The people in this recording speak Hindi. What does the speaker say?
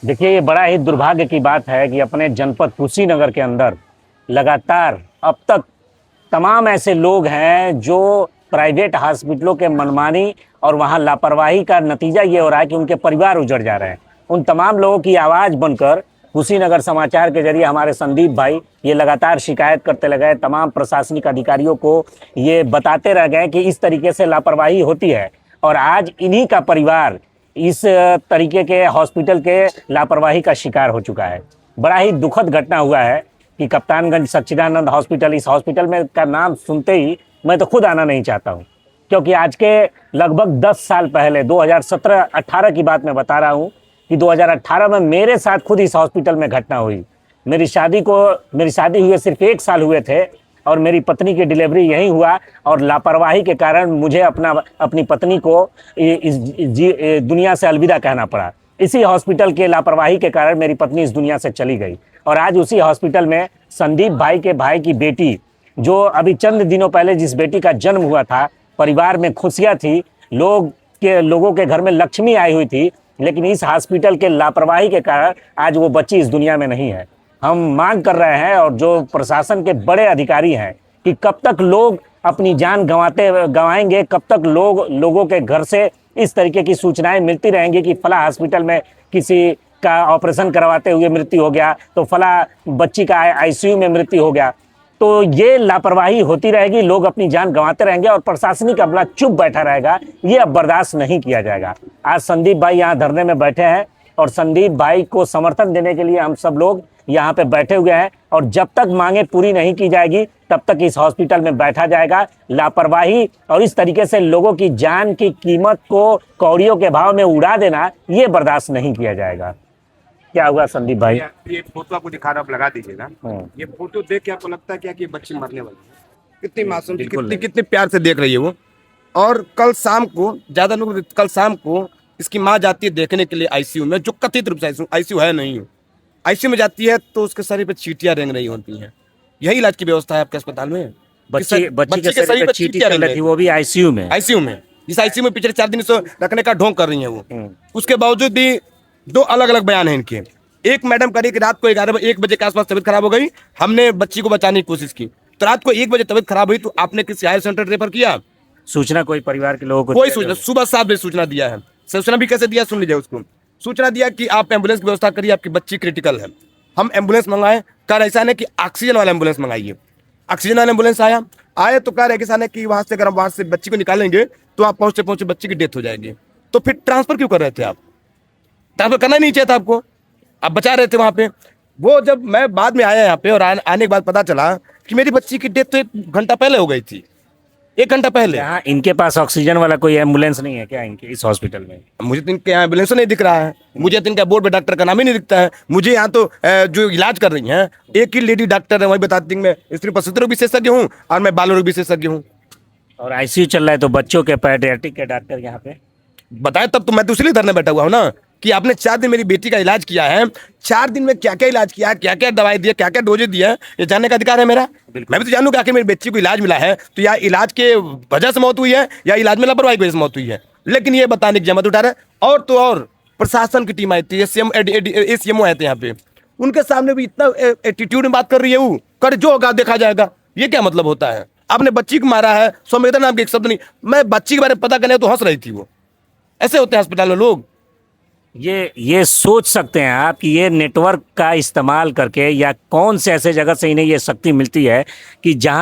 देखिए, ये बड़ा ही दुर्भाग्य की बात है कि अपने जनपद कुशीनगर के अंदर लगातार अब तक तमाम ऐसे लोग हैं जो प्राइवेट हॉस्पिटलों के मनमानी और वहाँ लापरवाही का नतीजा ये हो रहा है कि उनके परिवार उजड़ जा रहे हैं। उन तमाम लोगों की आवाज़ बनकर कुशीनगर समाचार के जरिए हमारे संदीप भाई ये लगातार शिकायत करते लगे, तमाम प्रशासनिक अधिकारियों को ये बताते रह गए कि इस तरीके से लापरवाही होती है। और आज इन्हीं का परिवार इस तरीके के हॉस्पिटल के लापरवाही का शिकार हो चुका है। बड़ा ही दुखद घटना हुआ है कि कप्तानगंज सच्चिदानंद हॉस्पिटल, इस हॉस्पिटल में का नाम सुनते ही मैं तो खुद आना नहीं चाहता हूँ, क्योंकि आज के लगभग 10 साल पहले 2017-18 की बात मैं बता रहा हूँ कि 2018 में मेरे साथ खुद इस हॉस्पिटल में घटना हुई। मेरी शादी हुए सिर्फ 1 साल हुए थे और मेरी पत्नी की डिलीवरी यहीं हुआ, और लापरवाही के कारण मुझे अपनी पत्नी को इस दुनिया से अलविदा कहना पड़ा। इसी हॉस्पिटल के लापरवाही के कारण मेरी पत्नी इस दुनिया से चली गई। और आज उसी हॉस्पिटल में संदीप भाई के भाई की बेटी, जो अभी चंद दिनों पहले जिस बेटी का जन्म हुआ था, परिवार में खुशियाँ थी, लोगों के घर में लक्ष्मी आई हुई थी, लेकिन इस हॉस्पिटल के लापरवाही के कारण आज वो बच्ची इस दुनिया में नहीं है। हम मांग कर रहे हैं, और जो प्रशासन के बड़े अधिकारी हैं, कि कब तक लोग अपनी जान गंवाएंगे, कब तक लोगों के घर से इस तरीके की सूचनाएं मिलती रहेंगी कि फला हॉस्पिटल में किसी का ऑपरेशन करवाते हुए मृत्यु हो गया, तो फला बच्ची का आईसीयू में मृत्यु हो गया। तो ये लापरवाही होती रहेगी, लोग अपनी जान गंवाते रहेंगे और प्रशासनिक अमला चुप बैठा रहेगा। ये अब बर्दाश्त नहीं किया जाएगा। आज संदीप भाई यहाँ धरने में बैठे हैं और संदीप भाई को समर्थन देने के लिए हम सब लोग यहाँ पे बैठे हुए हैं, और जब तक मांगे पूरी नहीं की जाएगी तब तक इस हॉस्पिटल में बैठा जाएगा। लापरवाही और इस तरीके से लोगों की जान की कीमत को कौड़ियों के भाव में उड़ा देना, ये बर्दाश्त नहीं किया जाएगा। क्या हुआ संदीप भाई? ये फोटो आपको दिखा रहा हूं, आप लगा दीजिएगा। ये फोटो देख के आपको लगता है क्या कि ये बच्ची मरने वाली है? कितनी मासूम, कितने प्यार से देख रही है वो। और कल शाम को ज्यादा लोग, कल शाम को इसकी माँ जाती है देखने के लिए आईसीयू में, जो कथित रूप से आईसीयू है नहीं, आईसीयू में जाती है तो उसके शरीर पे चींटियां रेंग रही होती हैं। यही इलाज की व्यवस्था है आपके अस्पताल में। बच्ची के शरीर पे चींटी चल रही थी, वो भी आईसीयू में। आईसीयू में, इस आईसीयू में पिछले 4 दिन से रखने का ढोंग कर रही है वो। उसके बावजूद भी 2 अलग अलग बयान है इनके। एक मैडम करी कि रात को 1 बजे के आसपास तबीयत खराब हो गई, हमने बच्ची को बचाने की कोशिश की, तो रात को 1 बजे तबीयत खराब हुई तो आपने किसी हायर सेंटर रेफर किया? सूचना कोई परिवार के लोगों को? कोई सूचना, सुबह 7 बजे सूचना दिया है। सूचना भी कैसे दिया, सुन लीजिए उसको। सूचना दिया कि आप एम्बुलेंस की व्यवस्था करिए, आपकी बच्ची क्रिटिकल है। हम एम्बुलेंस मंगाए, कह रहे ऐसा है कि ऑक्सीजन वाला एम्बुलेंस मंगाइए। ऑक्सीजन वाला एम्बुलेंस आए तो कह रहे किसान है कि वहां से अगर हम वहां से बच्ची को निकालेंगे तो आप पहुंचते पहुंचे बच्ची की डेथ हो जाएगी। तो फिर ट्रांसफर क्यों कर रहे थे आप? ट्रांसफर करना नहीं चाहिए था आपको, आप बचा रहे थे वहां पे। वो जब मैं बाद में आया यहाँ पे और आने के बाद पता चला कि मेरी बच्ची की डेथ तो 1 घंटा पहले हो गई थी, 1 घंटा पहले। यहाँ इनके पास ऑक्सीजन वाला कोई एम्बुलेंस नहीं है क्या इनके इस हॉस्पिटल में? मुझे तो इनके यहाँ एम्बुलेंस नहीं दिख रहा है, मुझे तो इनका बोर्ड पे डॉक्टर का नाम ही नहीं दिखता है। मुझे यहाँ तो जो इलाज कर रही हैं एक ही लेडी डॉक्टर है, वही बताती हूँ। मैं स्त्री प्रसूति रोग विशेषज्ञ हूँ और मैं बाल रोग विशेषज्ञ हूँ। और आईसीयू चल रहा है तो बच्चों के पेडियाट्रिक के डॉक्टर यहाँ पे बताए, तब तो मैं तो इसलिए धरने बैठा हुआ हूँ ना कि आपने 4 दिन मेरी बेटी का इलाज किया है। 4 दिन में क्या क्या इलाज किया, क्या क्या दवाई दिया, क्या क्या डोजेज दिया, ये जानने का अधिकार है मेरा। मैं भी तो जानूँ कि आखिर मेरी बच्ची को इलाज मिला है तो या इलाज के वजह से मौत हुई है या इलाज में लापरवाही की वजह से मौत हुई है। लेकिन ये बताने की जहमत उठा रहे। और तो और प्रशासन की टीम आई थी, एसीएमओ आए थे यहाँ पे, उनके सामने भी इतना एटीट्यूड में बात कर रही है वो, कर जो होगा देखा जाएगा। ये क्या मतलब होता है? आपने बच्ची को मारा है, संवेदना नाम के एक शब्द नहीं। मैं बच्ची के बारे में पता करने तो हंस रही थी वो। ऐसे होते हैं अस्पताल में लोग। ये सोच सकते हैं आप कि ये नेटवर्क का इस्तेमाल करके या कौन से ऐसे जगह से इन्हें ये शक्ति मिलती है कि जहाँ